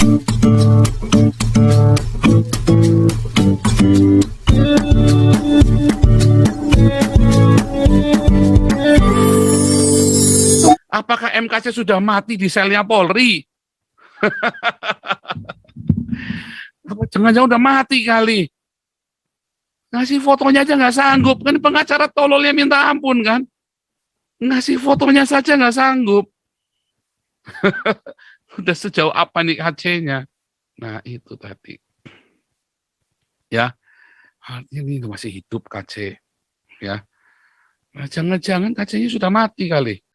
Apakah MKC sudah mati di selnya Polri? Jangan-jangan udah mati kali. Ngasih fotonya aja nggak sanggup. Kan pengacara tololnya minta ampun kan. Ngasih fotonya saja nggak sanggup. Udah sejauh apa nih KC-nya? Nah itu tadi. Ya, ini masih hidup KC. Ya, nah, jangan-jangan KC-nya sudah mati kali.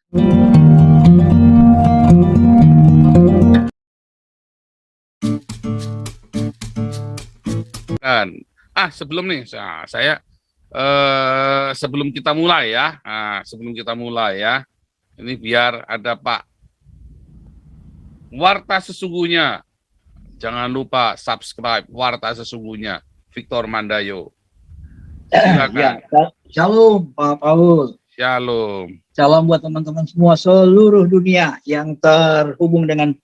Dan sebelum nih saya sebelum kita mulai ya, ini biar ada Pak Warta Sesungguhnya, jangan lupa subscribe Warta Sesungguhnya Victor Mandayo. Silakan. Ya, shalom Pak Paul. Shalom. Salam buat teman-teman semua seluruh dunia yang terhubung dengan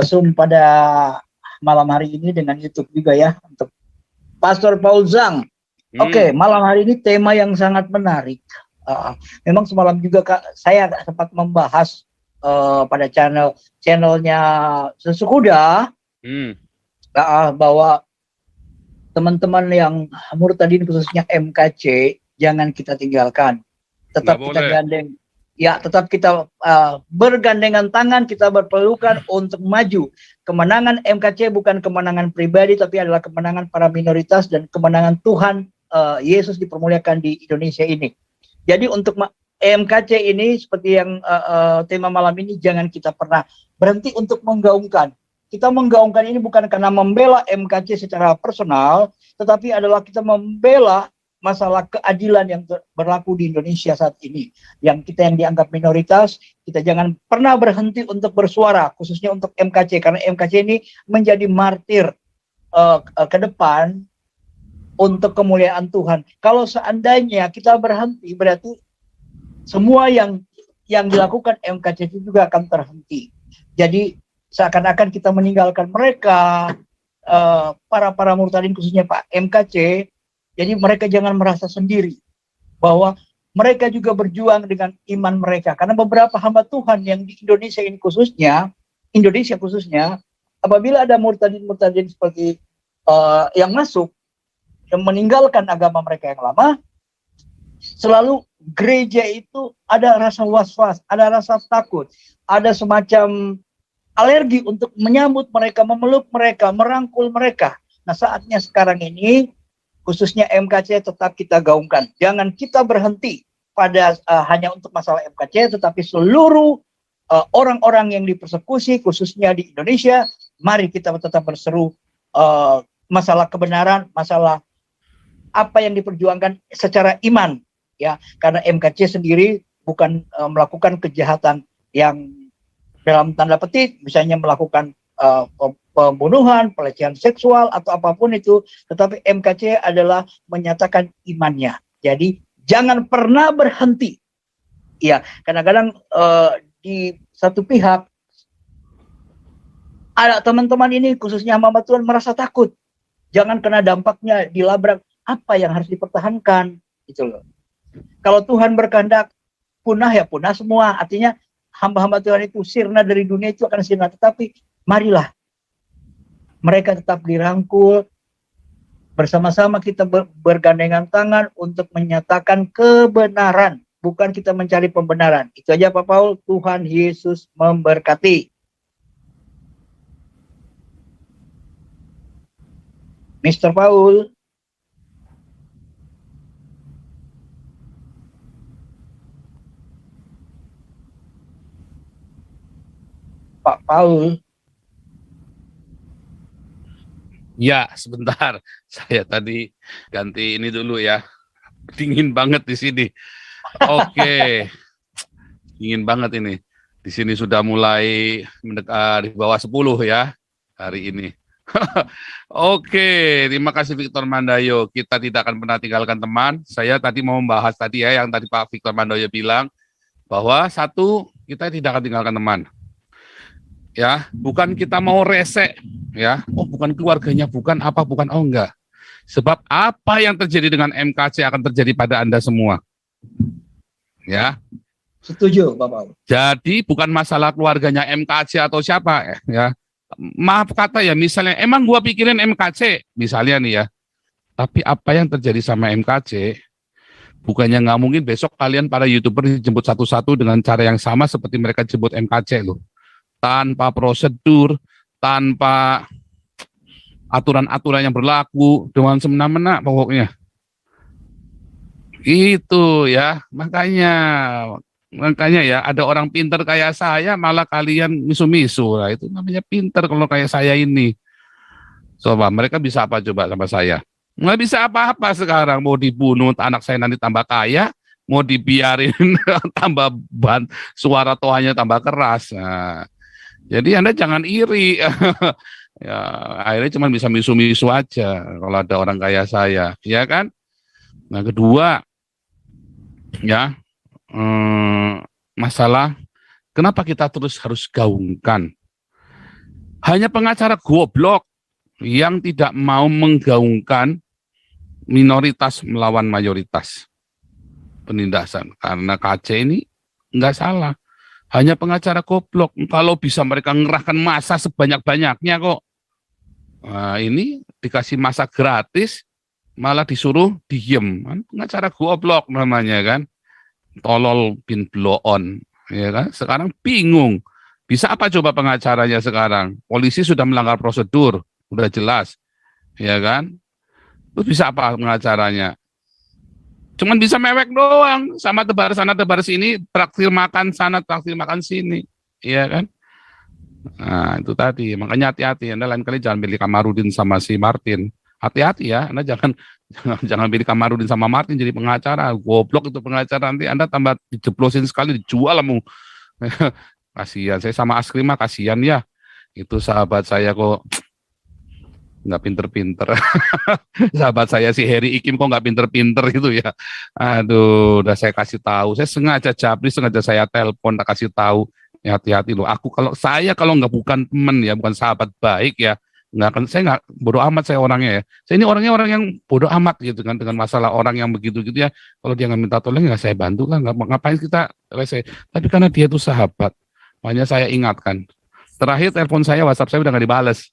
Zoom pada malam hari ini, dengan YouTube juga ya, untuk Pastor Paul Zhang. Oke, malam hari ini tema yang sangat menarik. Memang semalam juga saya sempat membahas pada channelnya Sesukuda bahwa teman-teman yang murtadin khususnya MKC jangan kita tinggalkan. Tetap kita gandeng. Ya, tetap kita bergandengan tangan, kita berpelukan untuk maju. Kemenangan MKC bukan kemenangan pribadi, tapi adalah kemenangan para minoritas dan kemenangan Tuhan Yesus dipermuliakan di Indonesia ini. Jadi untuk MKC ini, seperti yang tema malam ini, jangan kita pernah berhenti untuk menggaungkan. Kita menggaungkan ini bukan karena membela MKC secara personal, tetapi adalah kita membela masalah keadilan yang berlaku di Indonesia saat ini. Yang dianggap minoritas, kita jangan pernah berhenti untuk bersuara, khususnya untuk MKC, karena MKC ini menjadi martir ke depan untuk kemuliaan Tuhan. Kalau seandainya kita berhenti, berarti semua yang dilakukan MKC itu juga akan terhenti. Jadi seakan-akan kita meninggalkan mereka, para murtadin khususnya Pak MKC. Jadi mereka jangan merasa sendiri bahwa mereka juga berjuang dengan iman mereka. Karena beberapa hamba Tuhan yang di Indonesia khususnya, apabila ada murtadin seperti yang masuk, yang meninggalkan agama mereka yang lama, selalu gereja itu ada rasa was-was, ada rasa takut, ada semacam alergi untuk menyambut mereka, memeluk mereka, merangkul mereka. Nah, saatnya sekarang ini, khususnya MKC, tetap kita gaungkan. Jangan kita berhenti pada hanya untuk masalah MKC, tetapi seluruh orang-orang yang dipersekusi, khususnya di Indonesia, mari kita tetap berseru masalah kebenaran, masalah apa yang diperjuangkan secara iman, ya. Karena MKC sendiri bukan melakukan kejahatan yang dalam tanda petik, misalnya melakukan pembunuhan, pelecehan seksual, atau apapun itu, tetapi MKC adalah menyatakan imannya. Jadi jangan pernah berhenti. Ya, kadang-kadang di satu pihak ada teman-teman ini, khususnya hamba Tuhan, merasa takut. Jangan kena dampaknya dilabrak. Apa yang harus dipertahankan? Itu loh. Kalau Tuhan berkehendak punah, ya punah semua. Artinya hamba-hamba Tuhan itu sirna dari dunia itu akan sirna. Tetapi marilah mereka tetap dirangkul, bersama-sama kita bergandengan tangan untuk menyatakan kebenaran, bukan kita mencari pembenaran. Itu aja Pak Paul. Tuhan Yesus memberkati. Mr. Paul. Pak Paul. Ya, sebentar. Saya tadi ganti ini dulu ya. Dingin banget di sini. Oke. Dingin banget ini. Di sini sudah mulai di bawah 10 ya hari ini. Oke, terima kasih Victor Mandayo. Kita tidak akan pernah tinggalkan teman. Saya tadi mau membahas tadi ya, yang tadi Pak Victor Mandayo bilang bahwa satu, kita tidak akan tinggalkan teman. ya, bukan kita mau rese, ya, oh bukan keluarganya, bukan apa, bukan, oh enggak. Sebab apa yang terjadi dengan MKC akan terjadi pada Anda semua, ya. Setuju, Bapak. Jadi bukan masalah keluarganya MKC atau siapa, ya. Maaf kata ya, misalnya emang gua pikirin MKC, misalnya nih ya. Tapi apa yang terjadi sama MKC, bukannya nggak mungkin besok kalian para YouTuber dijemput satu-satu dengan cara yang sama seperti mereka jemput MKC loh. Tanpa prosedur, tanpa aturan-aturan yang berlaku, dengan semena-mena pokoknya. Itu ya, makanya ya ada orang pinter kayak saya malah kalian misu-misu. Lah itu namanya pinter kalau kayak saya ini. Coba mereka bisa apa coba sama saya? Nggak bisa apa-apa sekarang. Mau dibunuh anak saya nanti tambah kaya, mau dibiarin tambah suara tohanya tambah keras. Nah, jadi Anda jangan iri. Ya, akhirnya cuma bisa misu-misu aja kalau ada orang kayak saya, ya kan? Nah, kedua, ya, masalah kenapa kita terus harus gaungkan? Hanya pengacara goblok yang tidak mau menggaungkan minoritas melawan mayoritas penindasan. Karena KC ini nggak salah. Hanya pengacara goblok. Kalau bisa mereka ngerahkan massa sebanyak-banyaknya kok. Nah, ini dikasih massa gratis, malah disuruh diem. Pengacara goblok namanya kan. Tolol bin blow on. Ya kan? Sekarang bingung. Bisa apa coba pengacaranya sekarang? Polisi sudah melanggar prosedur. Udah jelas. Ya kan? Terus bisa apa pengacaranya? Cuman bisa mewek doang. Sama tebar sana, tebar sini. Traktir makan sana, traktir makan sini. Iya kan? Nah, itu tadi. Makanya hati-hati. Anda lain kali jangan pilih Kamarudin sama si Martin. Hati-hati ya. Anda jangan pilih Kamarudin sama Martin jadi pengacara. Goblok itu pengacara. Nanti Anda tambah dijeblosin sekali. Dijual kamu. Kasihan. Saya sama Askrima kasihan ya. Itu sahabat saya kok nggak pinter-pinter. Sahabat saya si Heri Ikim kok nggak pinter-pinter gitu ya. Aduh, udah saya kasih tahu. Saya sengaja japri, sengaja saya telepon, tak kasih tahu. Ya, hati-hati loh. Aku kalau nggak bukan teman ya, bukan sahabat baik ya, nggak akan saya nggak bodoh amat saya orangnya ya. Saya ini orangnya orang yang bodoh amat gitu kan dengan masalah orang yang begitu gitu ya. Kalau dia nggak minta tolong nggak saya bantu kan, nggak ngapain kita rese. Tapi karena dia itu sahabat, makanya saya ingatkan. Terakhir telepon saya, WhatsApp saya udah nggak dibales.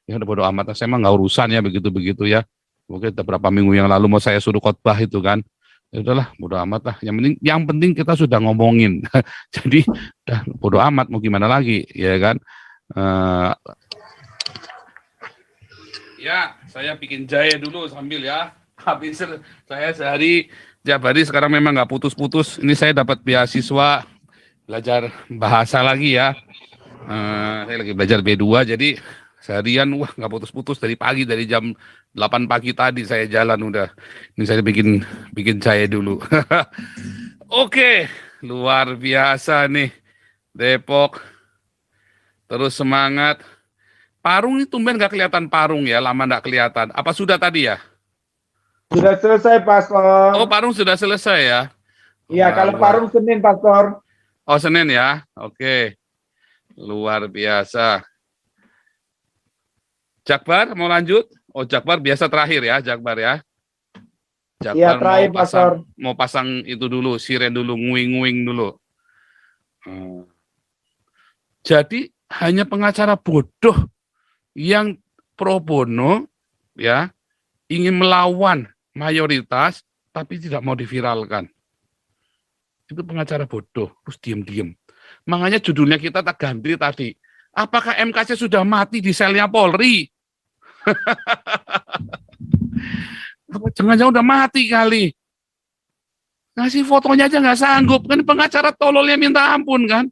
Ya udah bodo amat, saya emang nggak urusan ya begitu-begitu ya. Mungkin beberapa minggu yang lalu mau saya suruh khotbah itu kan. Ya udahlah, bodo amat lah. Yang penting kita sudah ngomongin. Jadi udah bodo amat mau gimana lagi, ya kan? Ya, saya bikin jahe dulu sambil ya. Habis saya tiap hari sekarang memang nggak putus-putus. Ini saya dapat beasiswa belajar bahasa lagi ya. Saya lagi belajar B2 jadi seharian nggak putus-putus dari pagi, dari jam 8 pagi tadi saya jalan udah. Ini saya bikin jahe dulu. Oke, luar biasa nih Depok. Terus semangat. Parung ini tumben nggak kelihatan Parung ya, lama nggak kelihatan. Apa sudah tadi ya? Sudah selesai, Pastor. Oh, Parung sudah selesai ya? Iya, kalau Parung Senin, Pastor. Oh, Senin ya? Oke. Luar biasa. Jakbar mau lanjut? Oh, Jakbar biasa terakhir ya, Jakbar ya. Jakbar Iya, terakhir, Pastor. Mau pasang itu dulu, siren dulu, nguing-nguing dulu. Jadi hanya pengacara bodoh yang pro bono ya, ingin melawan mayoritas tapi tidak mau diviralkan. Itu pengacara bodoh, terus diem-diem. Makanya judulnya kita tak ganti tadi. Apakah MKC sudah mati di selnya Polri? Jangan-jangan udah mati kali. Ngasih fotonya aja nggak sanggup. Kan pengacara tololnya minta ampun kan.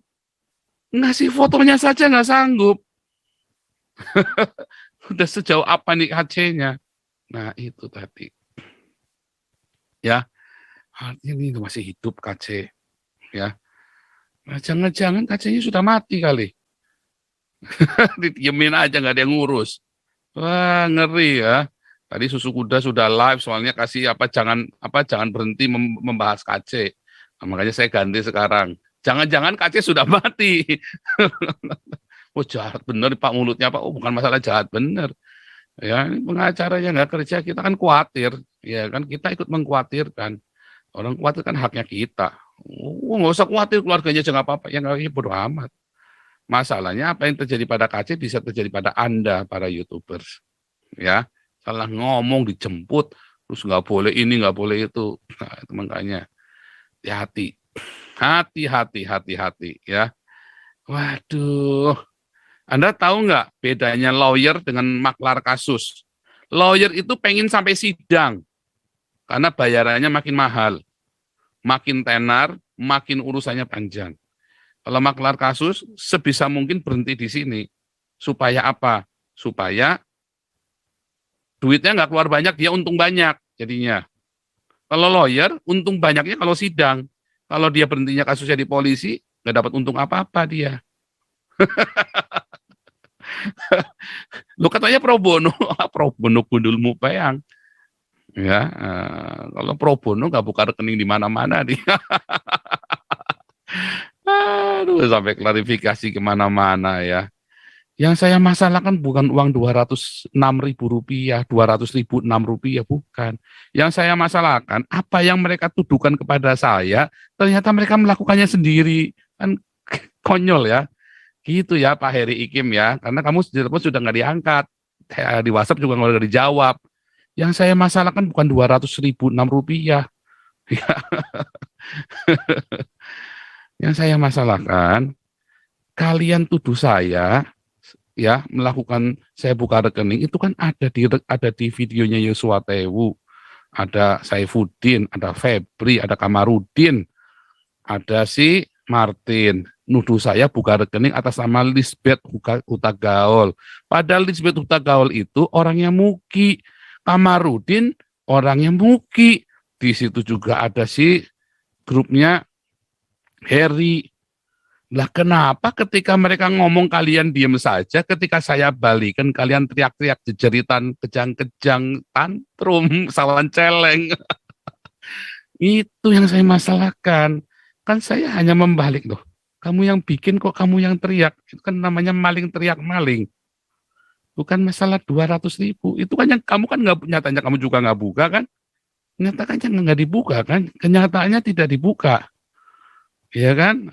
Ngasih fotonya saja nggak sanggup. Udah sejauh apa nih KC-nya? Nah itu tadi. Ya, artinya ini masih hidup KC. Ya. Nah, jangan-jangan KC-nya sudah mati kali. Didiemin aja nggak ada yang ngurus. Wah, ngeri ya. Tadi Susu Kuda sudah live soalnya jangan berhenti membahas KC. Nah, makanya saya ganti sekarang. Jangan-jangan KC sudah mati. Oh jahat bener Pak mulutnya Pak. Oh bukan masalah jahat bener. Ya ini pengacaranya nggak kerja kita kan khawatir. Ya kan kita ikut mengkhawatirkan. Orang khawatir kan haknya kita. Oh nggak usah khawatir keluarganya aja nggak apa-apa. Ya nggak bodo amat. Masalahnya apa yang terjadi pada KC bisa terjadi pada Anda para YouTubers. Ya salah ngomong dijemput terus nggak boleh ini nggak boleh itu. Nah, itu makanya hati-hati ya. Waduh, Anda tahu nggak bedanya lawyer dengan maklar kasus? Lawyer itu pengen sampai sidang karena bayarannya makin mahal, makin tenar, makin urusannya panjang. Kalau maklar kasus sebisa mungkin berhenti di sini. Supaya apa? Supaya duitnya nggak keluar banyak, dia untung banyak jadinya. Kalau lawyer, untung banyaknya kalau sidang. Kalau dia berhentinya kasusnya di polisi, nggak dapat untung apa-apa dia. Lu katanya pro bono, pro bono gundulmu peyang. Ya, kalau pro bono nggak buka rekening di mana-mana dia. Aduh, sampai klarifikasi kemana-mana ya. Yang saya masalahkan bukan uang 206.000 rupiah, 200.006 rupiah, bukan. Yang saya masalahkan, apa yang mereka tuduhkan kepada saya, ternyata mereka melakukannya sendiri. Kan konyol ya. Gitu ya Pak Heri Ikim ya. Karena kamu di telepon sudah nggak diangkat. Di WhatsApp juga nggak dijawab. Yang saya masalahkan bukan 200.006 rupiah. Yang saya masalahkan, kalian tuduh saya, ya melakukan saya buka rekening itu kan ada di videonya Yosua Tewu, ada Saifuddin, ada Febri, ada Kamarudin, ada si Martin nuduh saya buka rekening atas nama Lisbeth Hutagaol. Padahal Lisbeth Hutagaol itu orangnya Muki, Kamarudin orangnya Muki. Di situ juga ada si grupnya Harry. Lah kenapa ketika mereka ngomong kalian diem saja, ketika saya balikan kalian teriak-teriak jeritan, kejang-kejang, tantrum, sawan celeng. Itu yang saya masalahkan. Kan saya hanya membalik loh. Kamu yang bikin kok kamu yang teriak. Itu kan namanya maling teriak maling. Bukan masalah 200.000. Itu kan yang kamu kan nggak nyatanya kamu juga nggak buka kan? Nyatakannya nggak dibuka kan? Kenyataannya tidak dibuka. Ya kan,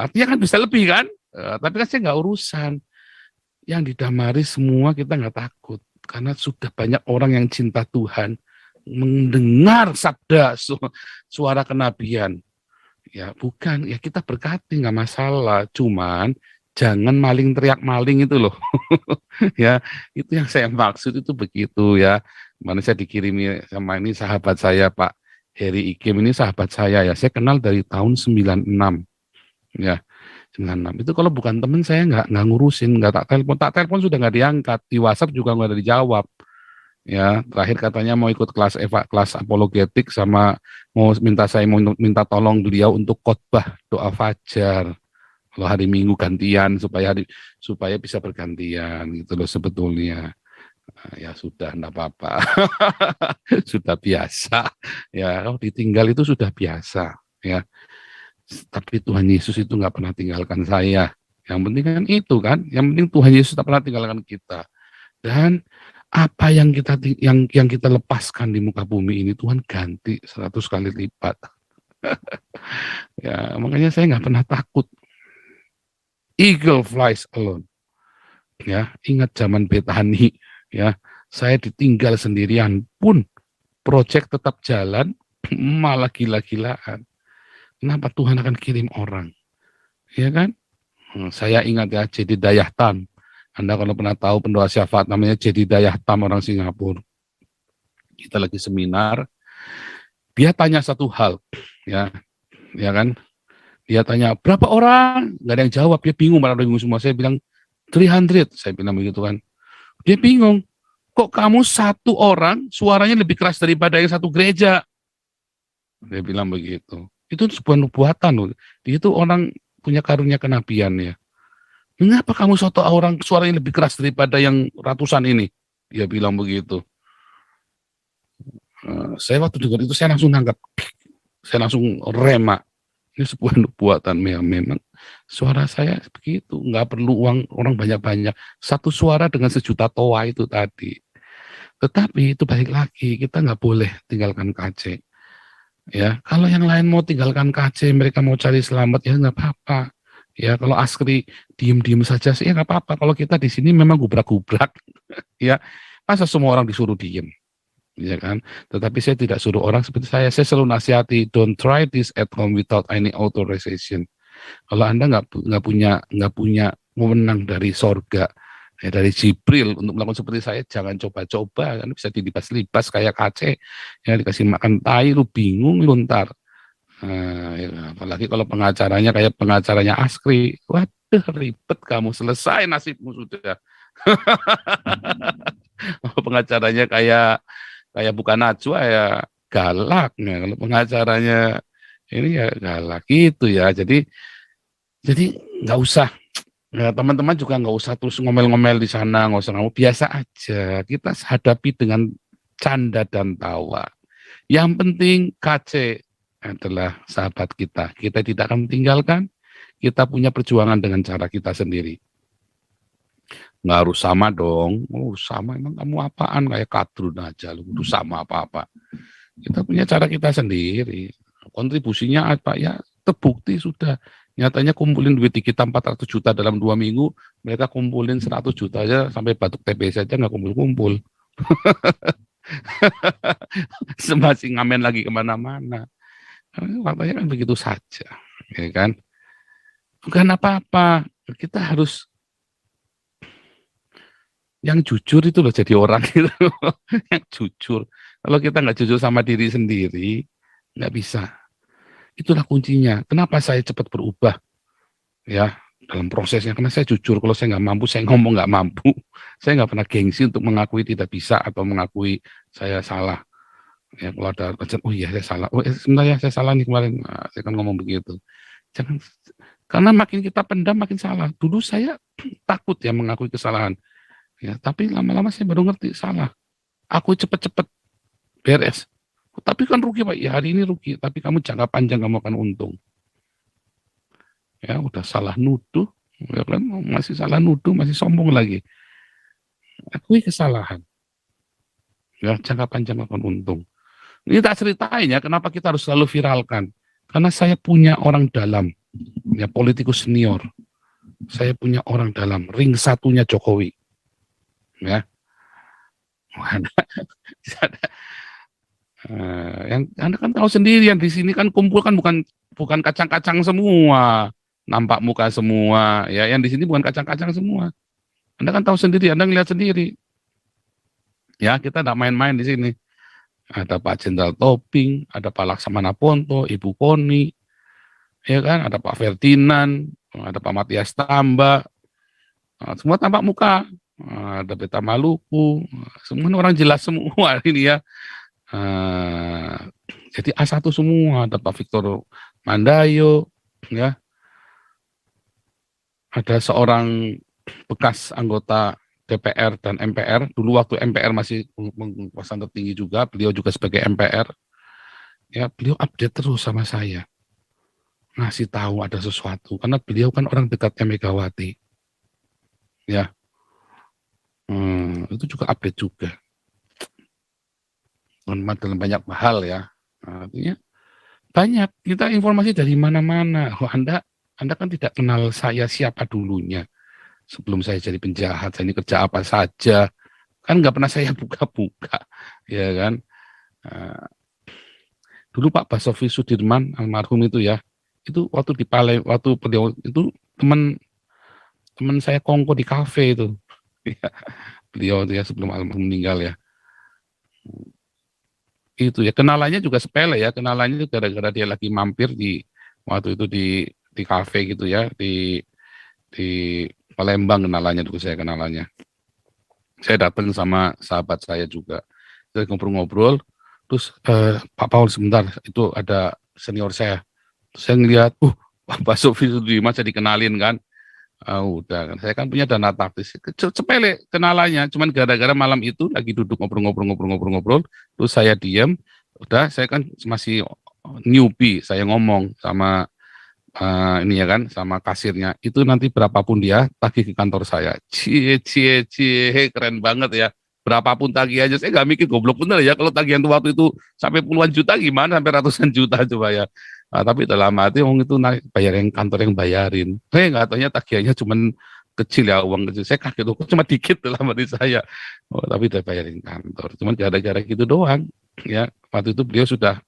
artinya kan bisa lebih kan, tapi kan saya nggak urusan. Yang didamari semua kita nggak takut, karena sudah banyak orang yang cinta Tuhan, mendengar sabda suara kenabian. Ya bukan, ya kita berkati nggak masalah, cuman jangan maling teriak maling itu loh. Ya itu yang saya maksud itu begitu ya. Mana saya dikirimi sama ini sahabat saya Pak Heri Ikim, ini sahabat saya ya, saya kenal dari tahun 96 ya, 96 itu kalau bukan teman saya nggak ngurusin, nggak tak telepon sudah nggak diangkat, di WhatsApp juga nggak ada dijawab ya. Terakhir katanya mau ikut kelas apologetik sama mau minta tolong beliau untuk khotbah doa fajar kalau hari Minggu gantian supaya bisa bergantian gitu loh sebetulnya. Ya sudah, enggak apa-apa. Sudah biasa. Ya, kalau ditinggal itu sudah biasa. Ya, tapi Tuhan Yesus itu nggak pernah tinggalkan saya. Yang penting kan itu kan. Yang penting Tuhan Yesus tak pernah tinggalkan kita. Dan apa yang kita lepaskan di muka bumi ini Tuhan ganti 100 kali lipat. Ya, makanya saya nggak pernah takut. Eagle flies alone. Ya, ingat zaman Betani. Ya, saya ditinggal sendirian pun proyek tetap jalan, malah gila-gilaan. Kenapa Tuhan akan kirim orang? Ya kan? Saya ingat ya, Jadi Dayahtam. Anda kalau pernah tahu pendoa syafaat namanya Jadi Dayahtam, orang Singapura. Kita lagi seminar, dia tanya satu hal, ya kan? Dia tanya, berapa orang? Gak ada yang jawab, dia bingung, malah bingung semua. Saya bilang, 300, saya bilang begitu kan. Dia bingung, kok kamu satu orang suaranya lebih keras daripada yang satu gereja? Dia bilang begitu. Itu sebuah nubuatan loh. Dia itu orang punya karunia kenabian ya. Mengapa kamu satu orang suaranya lebih keras daripada yang ratusan ini? Dia bilang begitu. Saya waktu dengar itu saya langsung nangkap. Saya langsung rema. Ini sebuah nubuatan memang suara saya begitu, nggak perlu uang orang banyak-banyak. Satu suara dengan 1 juta toa itu tadi. Tetapi itu balik lagi, kita nggak boleh tinggalkan KC. Ya, kalau yang lain mau tinggalkan KC, mereka mau cari selamat, ya nggak apa-apa. Ya, kalau Askri diem-diem saja sih, ya nggak apa-apa. Kalau kita di sini memang gubrak-gubrak, ya, masa semua orang disuruh diem, ya kan? Tetapi saya tidak suruh orang seperti saya selalu nasihati, don't try this at home without any authorization. Kalau Anda nggak punya wewenang dari sorga, ya, dari Jibril untuk melakukan seperti saya, jangan coba-coba, kan bisa dilibas-libas kayak kace, ya dikasih makan tai, lu bingung, lu ntar. Ya, apalagi kalau pengacaranya kayak pengacaranya Askri, waduh ribet kamu, selesai nasibmu sudah. Pengacaranya kayak bukan Najwa ya galak, ya. Kalau pengacaranya ini ya galak gitu ya. Jadi nggak usah. Ya, teman-teman juga nggak usah terus ngomel-ngomel di sana, nggak usah ngomel, biasa aja. Kita hadapi dengan canda dan tawa. Yang penting KC adalah sahabat kita. Kita tidak akan meninggalkan. Kita punya perjuangan dengan cara kita sendiri. Nggak harus sama dong. Oh sama, emang kamu apaan? Kayak kadrun aja, lu kudu sama apa-apa. Kita punya cara kita sendiri. Kontribusinya apa? Ya terbukti sudah. Nyatanya kumpulin duit di kita 400 juta dalam 2 minggu, mereka kumpulin 100 juta aja, sampai batuk TB saja nggak kumpul-kumpul. Masih ngamen lagi kemana-mana. Faktanya kan begitu saja, ya kan? Bukan apa-apa, kita harus yang jujur itu loh, jadi orang gitu. Yang jujur. Kalau kita nggak jujur sama diri sendiri, nggak bisa. Itulah kuncinya. Kenapa saya cepat berubah? Ya, dalam prosesnya. Karena saya jujur, kalau saya nggak mampu, saya ngomong nggak mampu. Saya nggak pernah gengsi untuk mengakui tidak bisa atau mengakui saya salah. Ya, kalau ada, oh iya saya salah. Oh, sebentar ya, saya salah nih kemarin. Nah, saya kan ngomong begitu. Jangan, karena makin kita pendam, makin salah. Dulu saya takut ya mengakui kesalahan. Ya, tapi lama-lama saya baru ngerti salah. Aku cepet-cepet beres. Tapi kan rugi Pak, ya hari ini rugi, tapi kamu jangka panjang kamu akan untung. Ya udah salah nuduh, ya kan masih salah nuduh, masih sombong lagi. Akui kesalahan. Ya jangka panjang akan untung. Ini tak ceritain ya, kenapa kita harus selalu viralkan. Karena saya punya orang dalam, ya politikus senior. Saya punya orang dalam, ring satunya Jokowi. Ya. Yang Anda kan tahu sendiri, yang di sini kan kumpul kan bukan kacang-kacang semua, nampak muka semua, ya yang di sini bukan kacang-kacang semua. Anda kan tahu sendiri, Anda ngelihat sendiri. Ya kita tidak main-main di sini. Ada Pak Jenderal Tobing, ada Pak Laksamana Ponto, Ibu Koni, ya kan, ada Pak Ferdinand, ada Pak Matias Tamba, semua tampak muka, ada Beta Maluku, semua orang jelas semua ini ya. Jadi A1 semua, ada Pak Victor Mandayo, ya, ada seorang bekas anggota DPR dan MPR, dulu waktu MPR masih kekuasaan tertinggi juga, beliau juga sebagai MPR, ya beliau update terus sama saya, ngasih tahu ada sesuatu, karena beliau kan orang dekatnya Megawati, ya, itu juga update juga. Dalam banyak hal ya, artinya banyak kita informasi dari mana-mana. Anda kan tidak kenal saya siapa dulunya sebelum saya jadi penjahat, saya ini kerja apa saja, kan nggak pernah saya buka-buka, ya kan. Dulu Pak Basofi Sudirman almarhum itu ya, itu waktu di Palembang, waktu beliau itu teman saya kongko di kafe itu, beliau itu ya sebelum almarhum meninggal ya. Itu ya kenalannya juga sepele ya, kenalannya itu gara-gara dia lagi mampir di waktu itu di kafe gitu ya, di Palembang kenalannya dulu, saya kenalannya. Saya datang sama sahabat saya juga, saya ngobrol-ngobrol, terus Pak Paul sebentar, itu ada senior saya, terus saya ngelihat, Pak Sofi Sudirman saya dikenalin kan. Udah kan, saya kan punya dana taktis, sepele kenalannya, cuman gara-gara malam itu lagi duduk ngobrol, terus saya diam, udah saya kan masih newbie, saya ngomong sama ini ya kan sama kasirnya itu nanti berapapun dia tagih ke kantor saya. Cie cie cie keren banget ya. Berapapun tagih aja saya nggak mikir goblok bener ya kalau tagihan tuh waktu itu sampai puluhan juta gimana sampai ratusan juta coba ya. Nah, tapi dalam hati orang itu naik bayar yang kantor yang bayarin. Saya nggak taunya tagihannya cuman kecil ya uang kecil. Saya kaget tuh kok cuma dikit dalam hati saya. Oh, tapi udah bayarin kantor. Cuman gara-gara gitu doang ya. Waktu itu beliau sudah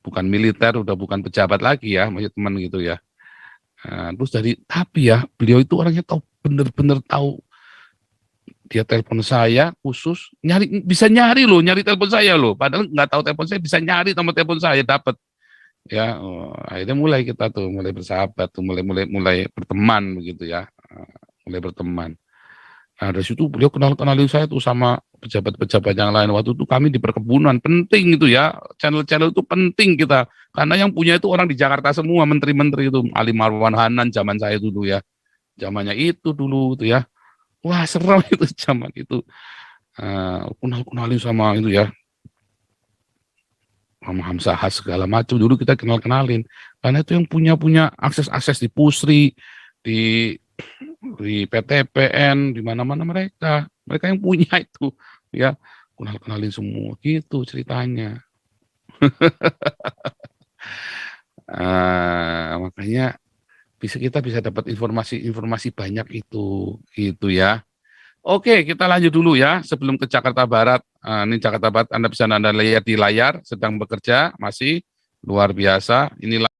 bukan militer, udah bukan pejabat lagi ya, maksud teman gitu ya. Nah, terus tapi ya beliau itu orangnya tahu bener-bener tahu. Dia telepon saya khusus bisa nyari loh, nyari telepon saya loh. Padahal nggak tahu telepon saya bisa nyari nomor telepon saya dapat. Ya, akhirnya mulai kita tuh mulai bersahabat tuh, mulai berteman begitu ya, mulai berteman. Nah, dari situ beliau kenalin saya tuh sama pejabat-pejabat yang lain. Waktu itu kami di perkebunan, penting itu ya, channel-channel itu penting kita. Karena yang punya itu orang di Jakarta semua, menteri-menteri itu, Ali Marwan Hanan zaman saya dulu ya. Zamannya itu dulu itu ya. Wah, seram itu zaman itu. Kenalin sama itu ya. Sama Hamzahas segala macam dulu kita kenalin. Karena itu yang punya akses di Pusri, di PTPN, di mana-mana mereka yang punya itu ya, kenalin semua gitu ceritanya. Makanya kita bisa dapat informasi banyak itu gitu ya. Oke, kita lanjut dulu ya sebelum ke Jakarta Barat. Ini Jakarta Barat Anda bisa lihat di layar sedang bekerja masih luar biasa. Inilah